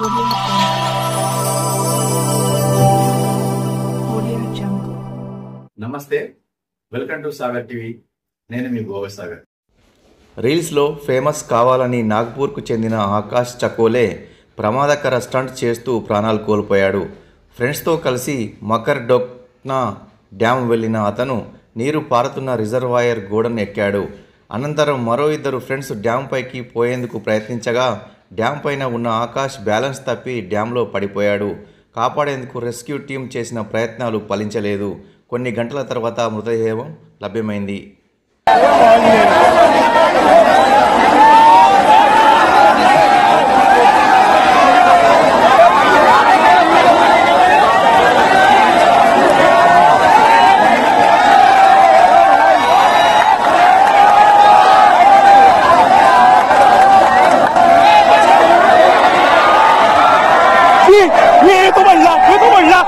Audio Jungle. నమస్తే, welcome to Sagar TV. నేను మీ గోవా సాగర్. రీల్స్లో ఫేమస్ కావాలని నాగ్పూర్కు చెందిన ఆకాష్ చకోలే ప్రమాదకర స్టంట్ చేస్తూ ప్రాణాలు కోల్పోయాడు. ఫ్రెండ్స్తో కలిసి మకర్ డోక్నా డ్యామ్ వెళ్లిన అతను నీరు పారుతున్న రిజర్వాయర్ గోడను ఎక్కాడు. అనంతరం మరో ఇద్దరు ఫ్రెండ్స్ డ్యామ్ పైకి పోయేందుకు ప్రయత్నించగా డ్యామ్ పైన ఉన్న ఆకాష్ బ్యాలెన్స్ తప్పి డ్యాంలో పడిపోయాడు. కాపాడేందుకు రెస్క్యూ టీం చేసిన ప్రయత్నాలు ఫలించలేదు. కొన్ని గంటల తర్వాత మృతదేహం లభ్యమైంది. ये तो बल्ला